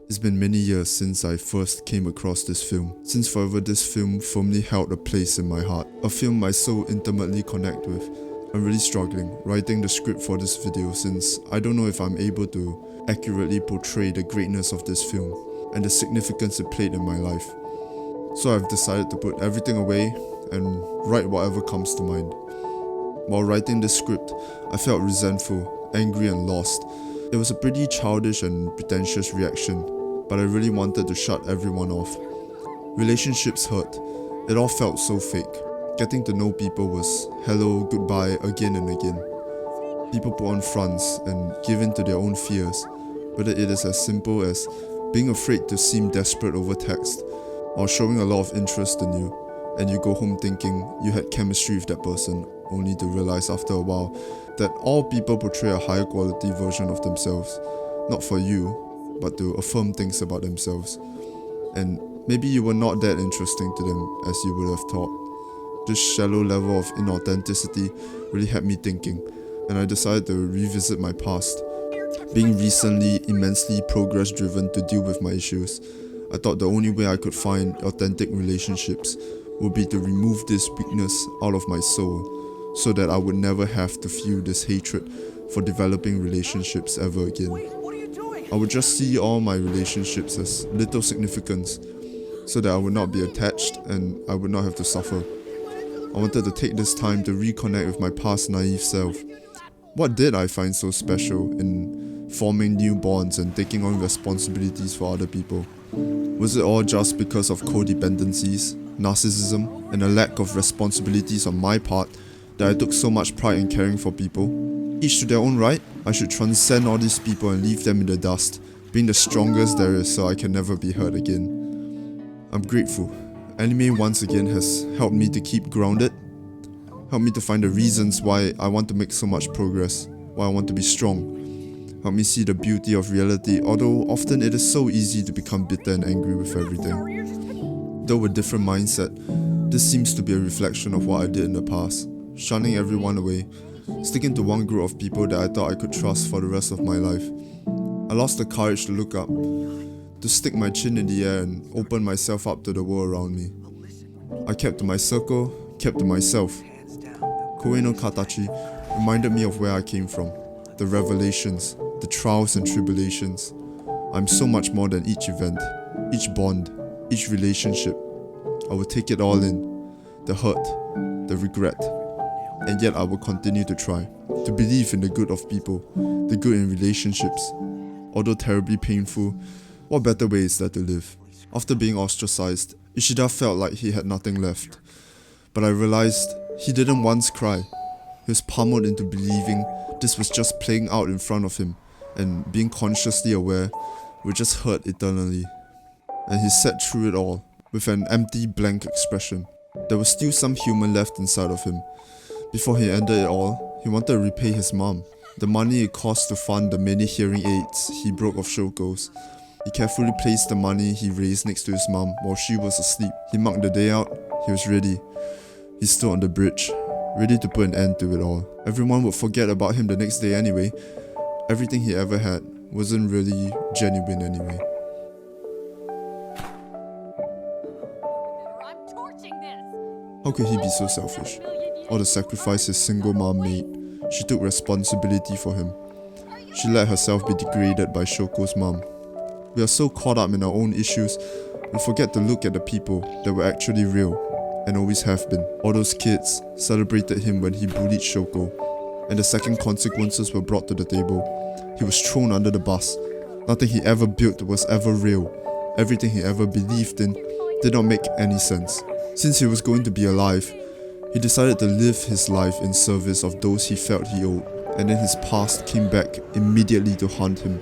It's been many years since I first came across this film. Since forever, this film firmly held a place in my heart. A film I so intimately connect with. I'm really struggling writing the script for this video since I don't know if I'm able to accurately portray the greatness of this film and the significance it played in my life. So I've decided to put everything away and write whatever comes to mind. While writing this script, I felt resentful, angry and lost. It was a pretty childish and pretentious reaction, but I really wanted to shut everyone off. Relationships hurt. It all felt so fake. Getting to know people was hello, goodbye, again and again. People put on fronts and give in to their own fears, whether it is as simple as being afraid to seem desperate over text, or showing a lot of interest in you, and you go home thinking you had chemistry with that person, only to realize after a while that all people portray a higher quality version of themselves, not for you, but to affirm things about themselves. And maybe you were not that interesting to them as you would have thought. This shallow level of inauthenticity really had me thinking, and I decided to revisit my past. Being recently immensely progress-driven to deal with my issues, I thought the only way I could find authentic relationships would be to remove this weakness out of my soul, so that I would never have to feel this hatred for developing relationships ever again. I would just see all my relationships as little significance, so that I would not be attached and I would not have to suffer. I wanted to take this time to reconnect with my past naive self. What did I find so special in forming new bonds and taking on responsibilities for other people? Was it all just because of codependencies, narcissism, and a lack of responsibilities on my part that I took so much pride in caring for people? Each to their own right, I should transcend all these people and leave them in the dust, being the strongest there is so I can never be hurt again. I'm grateful. Anime once again has helped me to keep grounded, helped me to find the reasons why I want to make so much progress, why I want to be strong, helped me see the beauty of reality, although often it is so easy to become bitter and angry with everything. Though with different mindset, this seems to be a reflection of what I did in the past, shunning everyone away, sticking to one group of people that I thought I could trust for the rest of my life. I lost the courage to look up, to stick my chin in the air and open myself up to the world around me. I kept to my circle, kept to myself. Koe no katachi reminded me of where I came from, the revelations, the trials and tribulations. I'm so much more than each event, each bond, each relationship. I will take it all in, the hurt, the regret, and yet I will continue to try, to believe in the good of people, the good in relationships. Although terribly painful, what better way is there to live? After being ostracized, Ishida felt like he had nothing left. But I realized he didn't once cry. He was pummeled into believing this was just playing out in front of him, and being consciously aware would just hurt eternally. And he sat through it all, with an empty, blank expression. There was still some human left inside of him. Before he ended it all, he wanted to repay his mom, the money it cost to fund the many hearing aids he broke off Shoko's. He carefully placed the money he raised next to his mom while she was asleep. He marked the day out, he was ready. He stood on the bridge, ready to put an end to it all. Everyone would forget about him the next day anyway. Everything he ever had wasn't really genuine anyway. How could he be so selfish? All the sacrifice his single mom made, she took responsibility for him. She let herself be degraded by Shoko's mom. We are so caught up in our own issues, we forget to look at the people that were actually real, and always have been. All those kids celebrated him when he bullied Shoko, and the second consequences were brought to the table. He was thrown under the bus. Nothing he ever built was ever real. Everything he ever believed in did not make any sense. Since he was going to be alive, he decided to live his life in service of those he felt he owed, and then his past came back immediately to haunt him.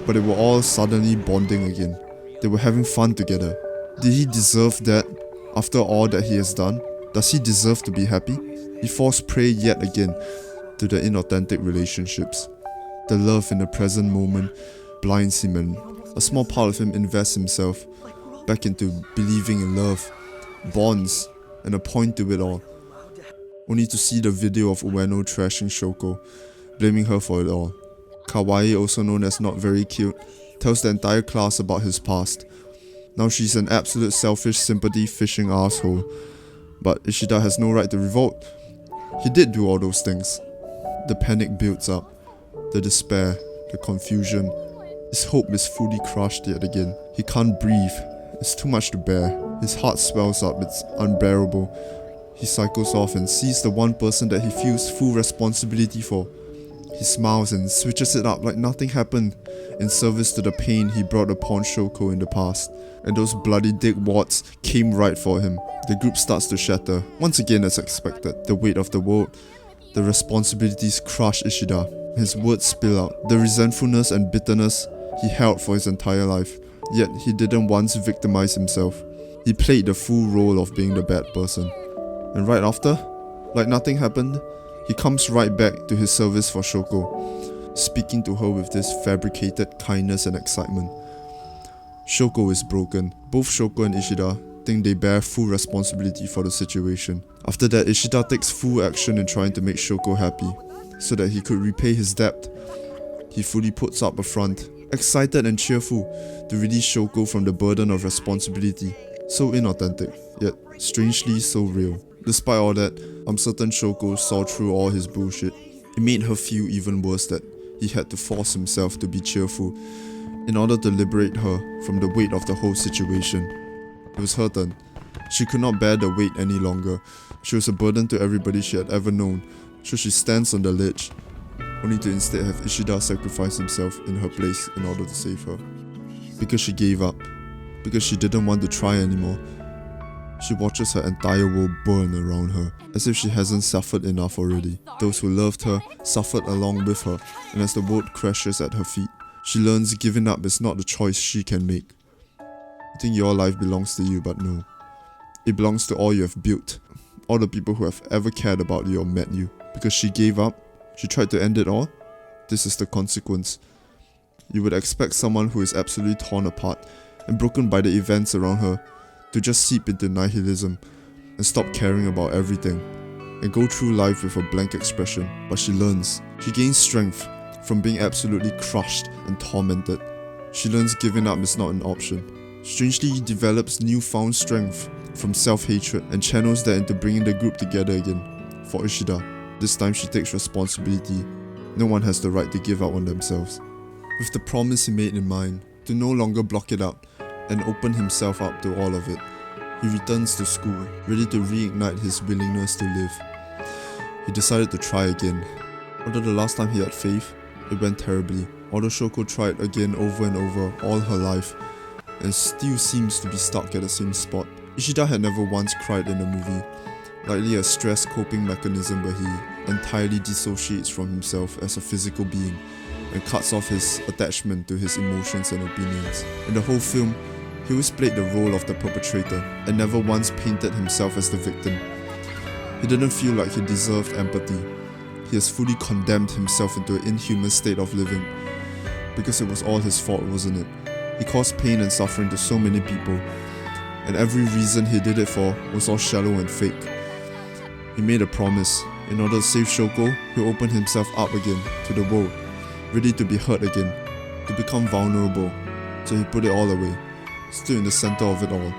But they were all suddenly bonding again. They were having fun together. Did he deserve that after all that he has done? Does he deserve to be happy? He falls prey yet again to the inauthentic relationships. The love in the present moment blinds him, and a small part of him invests himself back into believing in love, bonds, and a point to it all, only to see the video of Ueno trashing Shoko, blaming her for it all. Kawaii, also known as not very cute, tells the entire class about his past. Now she's an absolute selfish sympathy-fishing asshole. But Ishida has no right to revolt. He did do all those things. The panic builds up. The despair. The confusion. His hope is fully crushed yet again. He can't breathe. It's too much to bear. His heart swells up. It's unbearable. He cycles off and sees the one person that he feels full responsibility for. He smiles and switches it up like nothing happened in service to the pain he brought upon Shoko in the past. And those bloody dickwads came right for him. The group starts to shatter. Once again as expected, the weight of the world, the responsibilities crush Ishida. His words spill out. The resentfulness and bitterness he held for his entire life. Yet he didn't once victimize himself. He played the full role of being the bad person. And right after, like nothing happened, he comes right back to his service for Shoko, speaking to her with this fabricated kindness and excitement. Shoko is broken. Both Shoko and Ishida think they bear full responsibility for the situation. After that, Ishida takes full action in trying to make Shoko happy, so that he could repay his debt. He fully puts up a front, excited and cheerful, to release Shoko from the burden of responsibility. So inauthentic, yet strangely so real. Despite all that, I'm certain Shoko saw through all his bullshit. It made her feel even worse that he had to force himself to be cheerful in order to liberate her from the weight of the whole situation. It was her turn. She could not bear the weight any longer. She was a burden to everybody she had ever known, so she stands on the ledge, only to instead have Ishida sacrifice himself in her place in order to save her. Because she gave up. Because she didn't want to try anymore. She watches her entire world burn around her, as if she hasn't suffered enough already. Those who loved her suffered along with her, and as the world crashes at her feet, she learns giving up is not the choice she can make. You think your life belongs to you, but no. It belongs to all you have built, all the people who have ever cared about you or met you. Because she gave up, she tried to end it all. This is the consequence. You would expect someone who is absolutely torn apart and broken by the events around her to just seep into nihilism and stop caring about everything and go through life with a blank expression. But she learns. She gains strength from being absolutely crushed and tormented. She learns giving up is not an option. Strangely develops newfound strength from self-hatred and channels that into bringing the group together again. For Ishida, this time she takes responsibility. No one has the right to give up on themselves. With the promise he made in mind, to no longer block it out and open himself up to all of it, he returns to school, ready to reignite his willingness to live. He decided to try again. Although the last time he had faith, it went terribly. Although Shoko tried again over and over all her life, and still seems to be stuck at the same spot. Ishida had never once cried in a movie, likely a stress coping mechanism where he entirely dissociates from himself as a physical being and cuts off his attachment to his emotions and opinions. In the whole film, he always played the role of the perpetrator and never once painted himself as the victim. He didn't feel like he deserved empathy. He has fully condemned himself into an inhuman state of living because it was all his fault, wasn't it? He caused pain and suffering to so many people, and every reason he did it for was all shallow and fake. He made a promise. In order to save Shoko, he opened himself up again to the world, ready to be hurt again, to become vulnerable. So he put it all away, stood in the center of it all,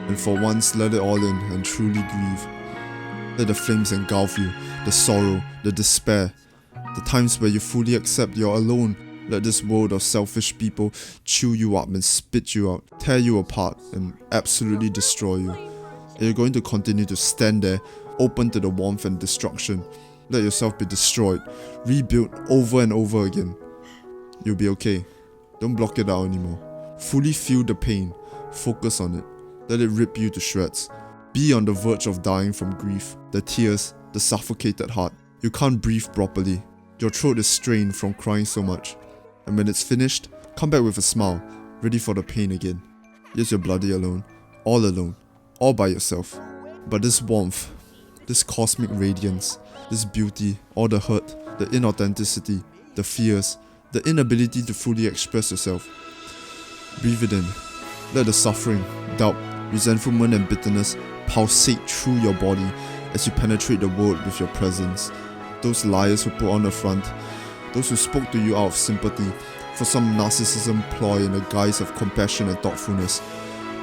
and for once let it all in and truly grieve. Let the flames engulf you, the sorrow, the despair, the times where you fully accept you're alone. Let this world of selfish people chew you up and spit you out, tear you apart and absolutely destroy you. And you're going to continue to stand there, open to the warmth and destruction. Let yourself be destroyed, rebuilt over and over again. You'll be okay. Don't block it out anymore. Fully feel the pain. Focus on it. Let it rip you to shreds. Be on the verge of dying from grief, the tears, the suffocated heart. You can't breathe properly. Your throat is strained from crying so much. And when it's finished, come back with a smile, ready for the pain again. Yes, you're bloody alone, all by yourself. But this warmth, this cosmic radiance, this beauty, all the hurt, the inauthenticity, the fears, the inability to fully express yourself. Breathe it in. Let the suffering, doubt, resentment and bitterness pulsate through your body as you penetrate the world with your presence. Those liars who put on the front, those who spoke to you out of sympathy, for some narcissism ploy in the guise of compassion and thoughtfulness.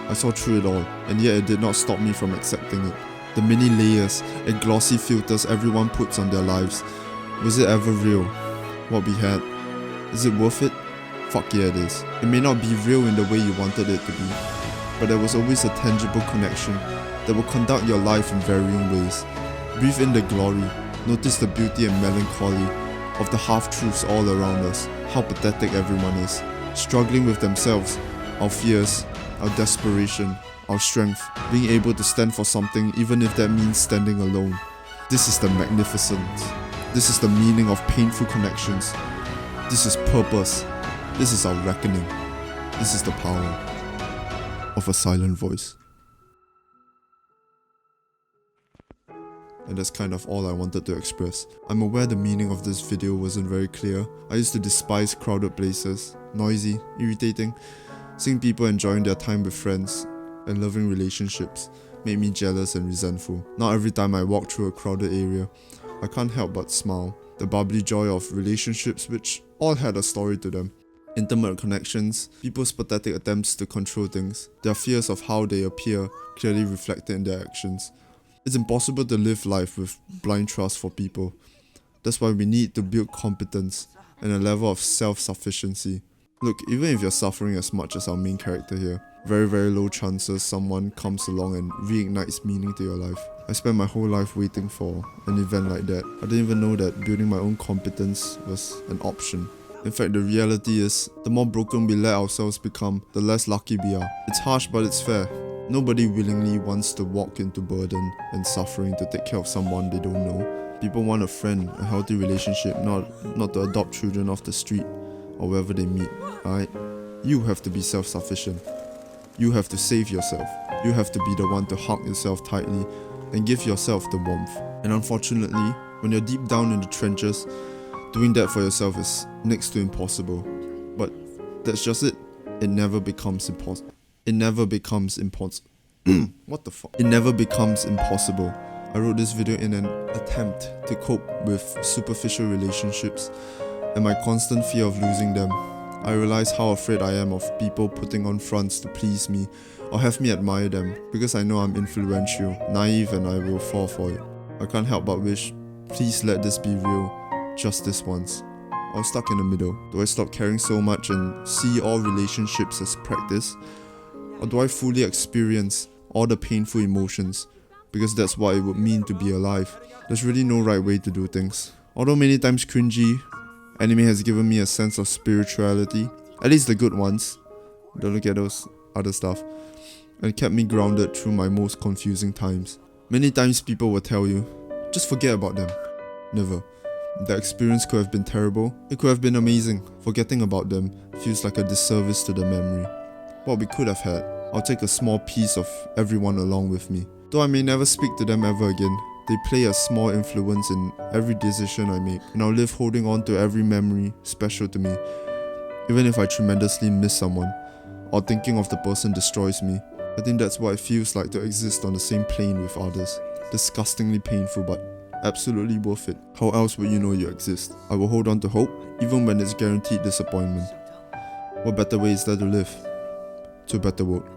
I saw through it all, and yet it did not stop me from accepting it. The many layers and glossy filters everyone puts on their lives. Was it ever real? What we had? Is it worth it? Fuck yeah it is. It may not be real in the way you wanted it to be, but there was always a tangible connection that will conduct your life in varying ways. Breathe in the glory, notice the beauty and melancholy of the half-truths all around us, how pathetic everyone is, struggling with themselves, our fears, our desperation, our strength, being able to stand for something even if that means standing alone. This is the magnificence. This is the meaning of painful connections. This is purpose. This is our reckoning. This is the power of a silent voice. And that's kind of all I wanted to express. I'm aware the meaning of this video wasn't very clear. I used to despise crowded places, noisy, irritating. Seeing people enjoying their time with friends and loving relationships made me jealous and resentful. Now every time I walk through a crowded area, I can't help but smile. The bubbly joy of relationships which all had a story to them. Intimate connections, people's pathetic attempts to control things, their fears of how they appear clearly reflected in their actions. It's impossible to live life with blind trust for people. That's why we need to build competence and a level of self-sufficiency. Look, even if you're suffering as much as our main character here, very low chances someone comes along and reignites meaning to your life. I spent my whole life waiting for an event like that. I didn't even know that building my own competence was an option. In fact, the reality is, the more broken we let ourselves become, the less lucky we are. It's harsh, but it's fair. Nobody willingly wants to walk into burden and suffering to take care of someone they don't know. People want a friend, a healthy relationship, not to adopt children off the street or wherever they meet, alright? You have to be self-sufficient. You have to save yourself. You have to be the one to hug yourself tightly and give yourself the warmth. And unfortunately, when you're deep down in the trenches, doing that for yourself is next to impossible. But that's just it. It never becomes impossible. It never becomes impossible. What the fuck? It never becomes impossible. I wrote this video in an attempt to cope with superficial relationships and my constant fear of losing them. I realize how afraid I am of people putting on fronts to please me or have me admire them because I know I'm influential, naive, and I will fall for it. I can't help but wish, please let this be real, just this once. I was stuck in the middle. Do I stop caring so much and see all relationships as practice? Or do I fully experience all the painful emotions because that's what it would mean to be alive? There's really no right way to do things. Although many times cringy, anime has given me a sense of spirituality, at least the good ones, don't look at those other stuff, and kept me grounded through my most confusing times. Many times people will tell you, just forget about them. Never. The experience could have been terrible, it could have been amazing. Forgetting about them feels like a disservice to the memory. What we could have had, I'll take a small piece of everyone along with me. Though I may never speak to them ever again, they play a small influence in every decision I make, and I'll live holding on to every memory special to me. Even if I tremendously miss someone, or thinking of the person destroys me, I think that's what it feels like to exist on the same plane with others. Disgustingly painful, but absolutely worth it. How else would you know you exist? I will hold on to hope, even when it's guaranteed disappointment. What better way is there to live? To a better world.